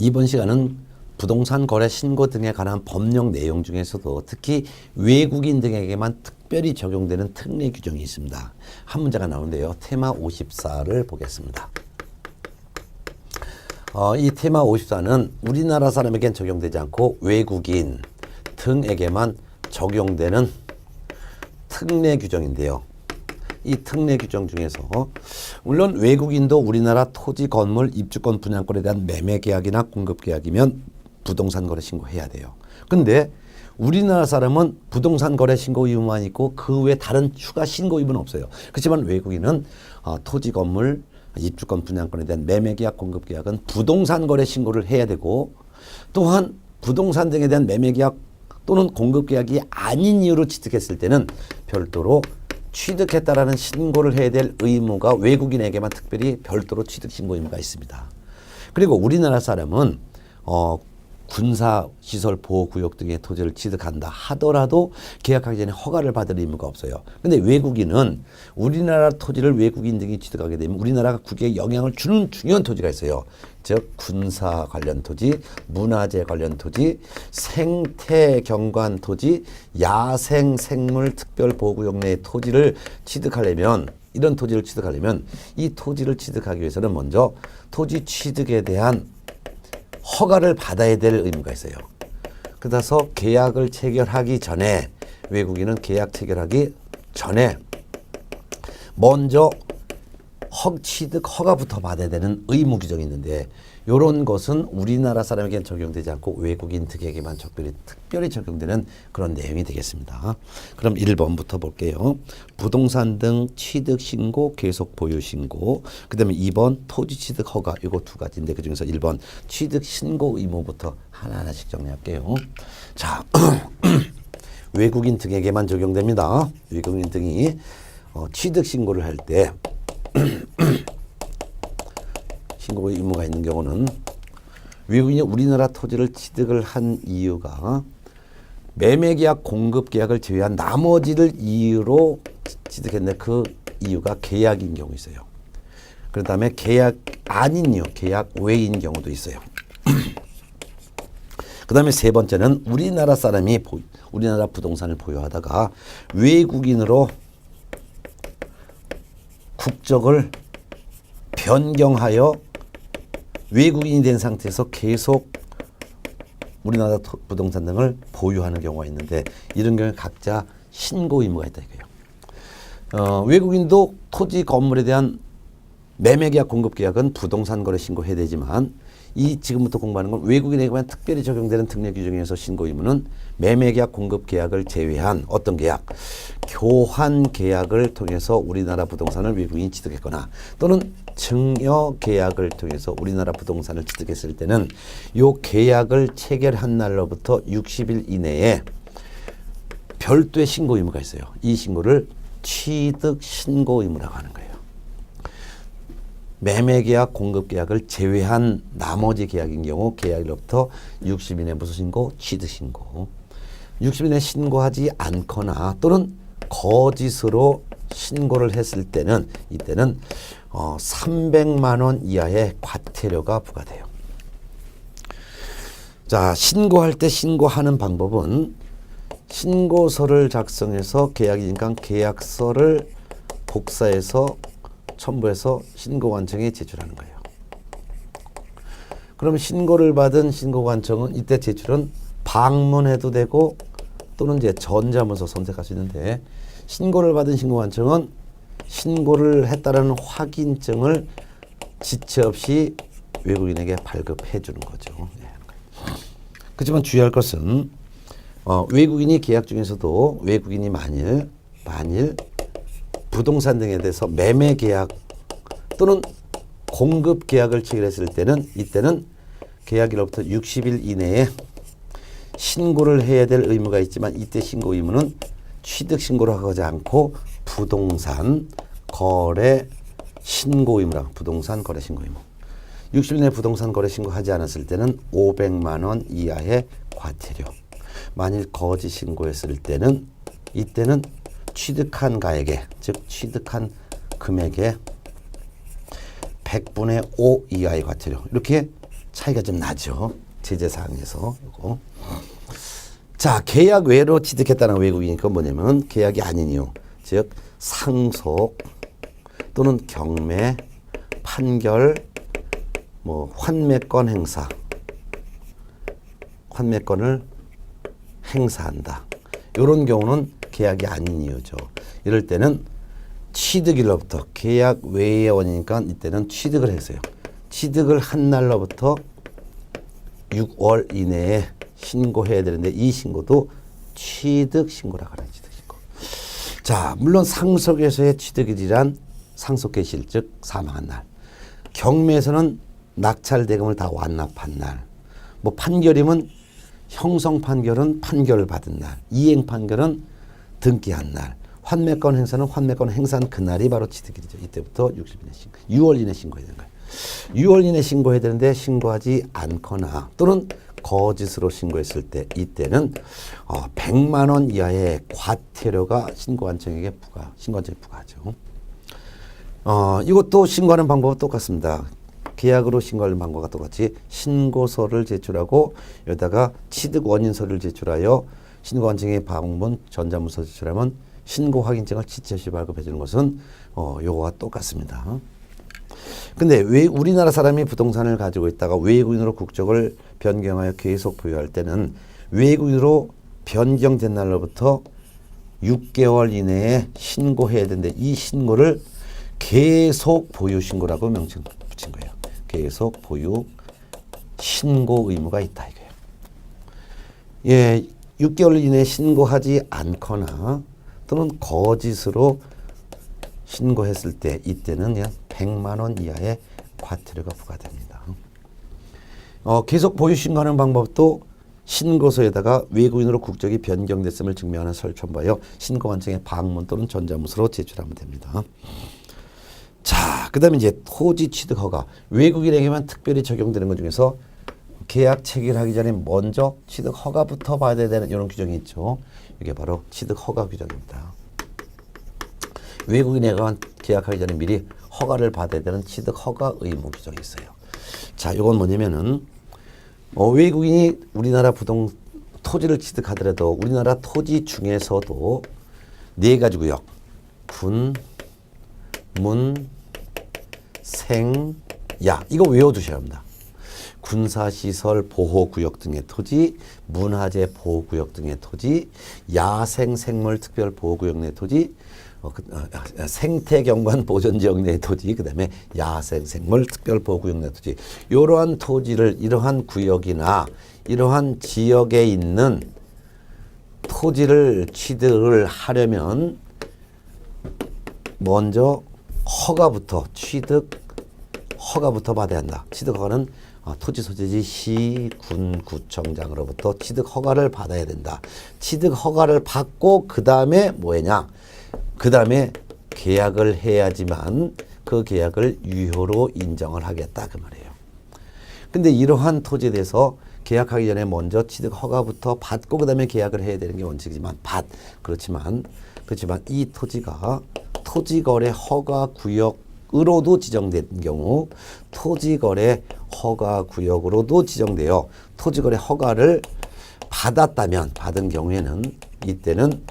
이번 시간은 부동산 거래 신고 등에 관한 법령 내용 중에서도 특히 외국인 등에게만 특별히 적용되는 특례 규정이 있습니다. 한 문제가 나오는데요. 테마 54를 보겠습니다. 이 테마 54는 우리나라 사람에겐 적용되지 않고 외국인 등에게만 적용되는 특례 규정인데요. 이 특례 규정 중에서 물론 외국인도 우리나라 토지, 건물, 입주권, 분양권에 대한 매매 계약이나 공급 계약이면 부동산 거래 신고해야 돼요. 근데 우리나라 사람은 부동산 거래 신고 의무만 있고 그 외에 다른 추가 신고 의무는 없어요. 그렇지만 외국인은 토지, 건물, 입주권, 분양권에 대한 매매 계약, 공급 계약은 부동산 거래 신고를 해야 되고, 또한 부동산 등에 대한 매매 계약 또는 공급 계약이 아닌 이유로 취득했을 때는 별도로 취득했다라는 신고를 해야 될 의무가 외국인에게만 특별히 별도로 취득 신고 의무가 있습니다. 그리고 우리나라 사람은 군사시설 보호구역 등의 토지를 취득한다 하더라도 계약하기 전에 허가를 받을 의무가 없어요. 근데 외국인은 우리나라 토지를 외국인 등이 취득하게 되면 우리나라가 국익에 영향을 주는 중요한 토지가 있어요. 즉 군사 관련 토지, 문화재 관련 토지, 생태 경관 토지, 야생 생물 특별 보호구역 내의 토지를 취득하려면, 이런 토지를 취득하려면 이 토지를 취득하기 위해서는 먼저 토지 취득에 대한 허가를 받아야 될 의무가 있어요. 그래서 계약을 체결하기 전에, 외국인은 계약 체결하기 전에 먼저 취득 허가부터 받아야 되는 의무 규정이 있는데, 이런 것은 우리나라 사람에게는 적용되지 않고 외국인 등에게만 특별히 적용되는 그런 내용이 되겠습니다. 그럼 1번부터 볼게요. 부동산 등 취득 신고, 계속 보유 신고. 그 다음에 2번 토지 취득 허가. 이거 두 가지인데 그중에서 1번 취득 신고 의무부터 하나하나씩 정리할게요. 자, 외국인 등에게만 적용됩니다. 외국인 등이 취득 신고를 할 때 신고 의무가 있는 경우는, 외국인이 우리나라 토지를 취득을 한 이유가 매매계약, 공급계약을 제외한 나머지를 이유로 취득했는데 그 이유가 계약인 경우 있어요. 그 다음에 계약 아닌 이유, 계약 외인 경우도 있어요. 그 다음에 세 번째는 우리나라 사람이 우리나라 부동산을 보유하다가 외국인으로 국적을 변경하여 외국인이 된 상태에서 계속 우리나라 부동산 등을 보유하는 경우가 있는데, 이런 경우에 각자 신고 의무가 있다 이거예요. 외국인도 토지, 건물에 대한 매매계약, 공급계약은 부동산 거래 신고해야 되지만, 이 지금부터 공부하는 건 외국인에게만 특별히 적용되는 특례 규정에서 신고 의무는 매매계약, 공급계약을 제외한 어떤 계약, 교환 계약을 통해서 우리나라 부동산을 외국인이 취득했거나 또는 증여 계약을 통해서 우리나라 부동산을 취득했을 때는 이 계약을 체결한 날로부터 60일 이내에 별도의 신고 의무가 있어요. 이 신고를 취득 신고 의무라고 하는 거예요. 매매계약, 공급계약을 제외한 나머지 계약인 경우 계약일로부터 60일 이내 무슨 신고? 취득신고. 60일 이내 신고하지 않거나 또는 거짓으로 신고를 했을 때는, 이때는 300만 원 이하의 과태료가 부과돼요. 자, 신고할 때 신고하는 방법은 신고서를 작성해서 계약이니까 계약서를 복사해서 첨부해서 신고관청에 제출하는 거예요. 그럼 신고를 받은 신고관청은 이때 제출은 방문해도 되고 또는 이제 전자문서 선택할 수 있는데, 신고를 받은 신고관청은 신고를 했다라는 확인증을 지체 없이 외국인에게 발급해 주는 거죠. 네. 그렇지만 주의할 것은 외국인이 계약 중에서도 외국인이 만일 부동산 등에 대해서 매매 계약 또는 공급 계약을 체결했을 때는, 이때는 계약일로부터 60일 이내에 신고를 해야 될 의무가 있지만, 이때 신고 의무는 취득 신고를 하지 않고 부동산 거래 신고 의무라고, 부동산 거래 신고 의무. 60일 내에 부동산 거래 신고하지 않았을 때는 500만 원 이하의 과태료. 만일 거짓 신고했을 때는, 이때는 취득한 가액에, 즉 취득한 금액의 100분의 5 이하의 과태료. 이렇게 차이가 좀 나죠. 제재사항에서. 요거. 자, 계약 외로 취득했다는 외국인이 그건 뭐냐면 계약이 아닌 이유. 즉 상속 또는 경매, 판결, 뭐 환매권 행사, 환매권을 행사한다. 이런 경우는 계약이 아닌 이유죠. 이럴 때는 취득일로부터 계약 외의 원이니까 이때는 취득을 했어요. 취득을 한 날로부터 6월 이내에 신고해야 되는데 이 신고도 취득 신고라 그래요. 취득 신고. 자, 물론 상속에서의 취득일이란 상속 개시일 즉 사망한 날. 경매에서는 낙찰 대금을 다 완납한 날. 뭐 판결이면 형성 판결은 판결을 받은 날. 이행 판결은 등기한 날. 환매권 행사는 환매권 행사한 그날이 바로 취득일이죠. 이때부터 60일 이내 신고. 6월 이내 신고해야 되는 거예요. 6월 이내 신고해야 되는데 신고하지 않거나 또는 거짓으로 신고했을 때 이때는 100만 원 이하의 과태료가 신고한청에게 신고한청에 부과하죠. 이것도 신고하는 방법은 똑같습니다. 계약으로 신고하는 방법과 똑같이 신고서를 제출하고 여기다가 취득 원인서를 제출하여 신고한청에 방문 전자문서 제출하면 신고 확인증을 지체시 발급해 주는 것은 요거와 똑같습니다. 근데 왜 우리나라 사람이 부동산을 가지고 있다가 외국인으로 국적을 변경하여 계속 보유할 때는 외국인으로 변경된 날로부터 6개월 이내에 신고해야 되는데 이 신고를 계속 보유 신고라고 명칭 붙인 거예요. 계속 보유 신고 의무가 있다 이거예요. 예, 6개월 이내에 신고하지 않거나 또는 거짓으로 신고했을 때 이때는 그냥 100만 원 이하의 과태료가 부과됩니다. 계속 보유 신고하는 방법도 신고서에다가 외국인으로 국적이 변경됐음을 증명하는 서를 첨부하여 신고관청에 방문 또는 전자문서로 제출하면 됩니다. 자, 그 다음에 이제 토지 취득 허가. 외국인에게만 특별히 적용되는 것 중에서 계약 체결하기 전에 먼저 취득 허가부터 받아야 되는 이런 규정이 있죠. 이게 바로 취득 허가 규정입니다. 외국인에게만 계약하기 전에 미리 허가를 받아야 되는 취득 허가 의무 규정이 있어요. 자, 이건 뭐냐면은 외국인이 우리나라 토지를 취득하더라도 우리나라 토지 중에서도 4가지 구역, 군, 문, 생, 야 이거 외워두셔야 합니다. 군사시설 보호구역 등의 토지, 문화재 보호구역 등의 토지, 야생 생물 특별 보호구역 내 토지, 생태경관 보존지역 내 토지, 그 다음에 야생생물 특별보호구역 내 토지. 이러한 토지를 이러한 구역이나 이러한 지역에 있는 토지를 취득을 하려면 먼저 허가부터 취득 허가부터 받아야 한다. 취득 허가는 토지 소재지 시, 군, 구청장으로부터 취득 허가를 받아야 된다. 취득 허가를 받고 그 다음에 뭐냐? 그 다음에 계약을 해야지만 그 계약을 유효로 인정을 하겠다 그 말이에요. 근데 이러한 토지에 대해서 계약하기 전에 먼저 취득 허가부터 받고 그 다음에 계약을 해야 되는 게 원칙이지만 그렇지만 이 토지가 토지거래 허가 구역으로도 지정된 경우 토지거래 허가 구역으로도 지정되어 토지거래 허가를 받은 경우에는 이때는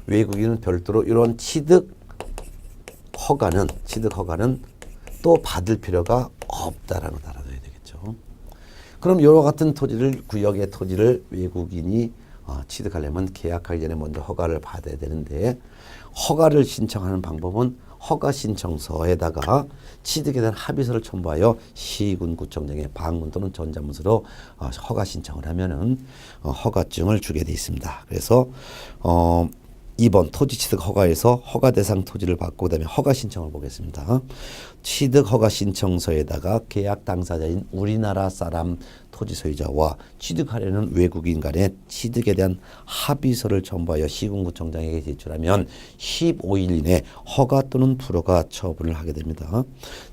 외국인은 별도로 이런 취득 허가는 또 받을 필요가 없다라는 걸 알아둬야 되겠죠. 그럼 이와 같은 구역의 토지를 외국인이 취득하려면 계약하기 전에 먼저 허가를 받아야 되는데 허가를 신청하는 방법은 허가 신청서에다가 취득에 대한 합의서를 첨부하여 시군구청장에 방문 또는 전자문서로 허가 신청을 하면은 허가증을 주게 돼 있습니다. 그래서 2번 토지 취득 허가에서 허가 대상 토지를 받고 그다음에 허가 신청을 보겠습니다. 취득 허가 신청서에다가 계약 당사자인 우리나라 사람 토지 소유자와 취득하려는 외국인 간의 취득에 대한 합의서를 첨부하여 시군구청장에게 제출하면 15일 이내 허가 또는 불허가 처분을 하게 됩니다.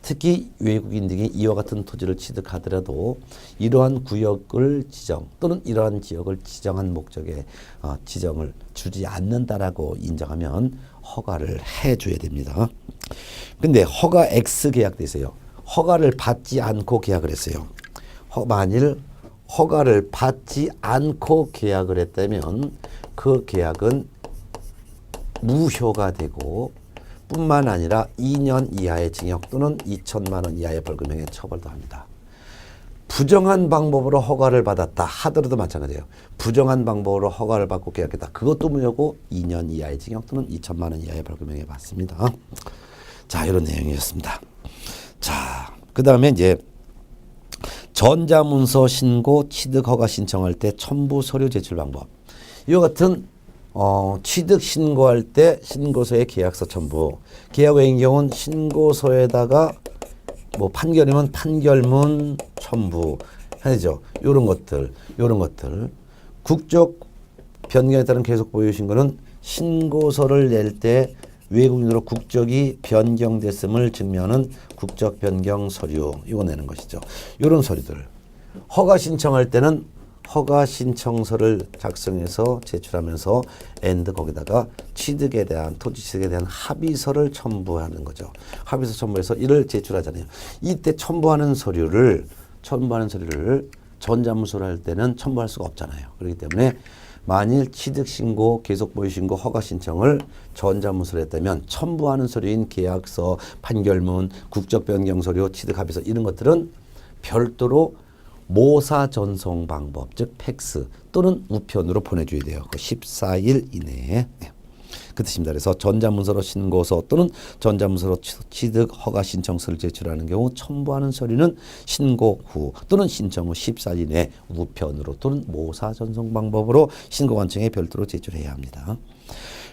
특히 외국인 등이 이와 같은 토지를 취득하더라도 이러한 구역을 지정 또는 이러한 지역을 지정한 목적에 지정을 주지 않는다라고 인정하면 허가를 해줘야 됩니다. 근데 허가 X 계약도 있어요. 허가를 받지 않고 계약을 했어요. 만일 허가를 받지 않고 계약을 했다면 그 계약은 무효가 되고 뿐만 아니라 2년 이하의 징역 또는 2천만 원 이하의 벌금형에 처벌도 합니다. 부정한 방법으로 허가를 받았다 하더라도 마찬가지예요. 부정한 방법으로 허가를 받고 계약했다. 그것도 무효고 2년 이하의 징역 또는 2천만 원 이하의 벌금형에 받습니다. 자, 이런 내용이었습니다. 자, 그 다음에 이제 전자문서 신고 취득 허가 신청할 때 첨부 서류 제출 방법. 이와 같은 취득 신고할 때 신고서에 계약서 첨부, 계약 외인 경우는 신고서에다가 뭐 판결이면 판결문 첨부 해야죠. 요런 것들. 국적 변경에 따른 계속 보유 신고는 신고서를 낼 때 외국인으로 국적이 변경됐음을 증명하는 국적 변경 서류, 이거 내는 것이죠. 요런 서류들. 허가 신청할 때는 허가 신청서를 작성해서 제출하면서 거기다가 취득에 대한 토지 취득에 대한 합의서를 첨부하는 거죠. 합의서 첨부해서 이를 제출하잖아요. 이때 첨부하는 서류를 전자문서로 할 때는 첨부할 수가 없잖아요. 그렇기 때문에 만일 취득신고, 계속보유신고, 허가신청을 전자문서로 했다면 첨부하는 서류인 계약서, 판결문, 국적변경서류, 취득합의서 이런 것들은 별도로 모사 전송 방법, 즉 팩스 또는 우편으로 보내줘야 돼요. 14일 이내에. 그 뜻입니다. 그래서 전자문서로 신고서 또는 전자문서로 취득 허가 신청서를 제출하는 경우 첨부하는 서류는 신고 후 또는 신청 후 14일 이내 우편으로 또는 모사 전송 방법으로 신고관청에 별도로 제출해야 합니다.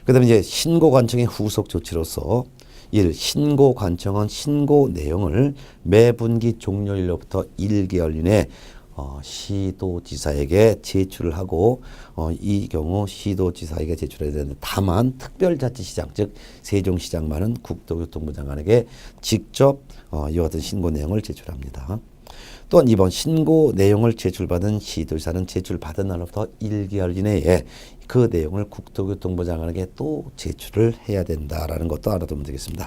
그 다음에 이제 신고관청의 후속 조치로서 1. 신고관청은 신고 내용을 매 분기 종료일로부터 1개월 이내 시도지사에게 제출을 하고 이 경우 시도지사에게 제출해야 되는데 다만 특별자치시장 즉 세종시장만은 국토교통부 장관에게 직접 이와 같은 신고 내용을 제출합니다. 또한 2번 신고 내용을 제출받은 시도지사는 제출받은 날로부터 1개월 이내에 그 내용을 국토교통부 장관에게 또 제출을 해야 된다라는 것도 알아두면 되겠습니다.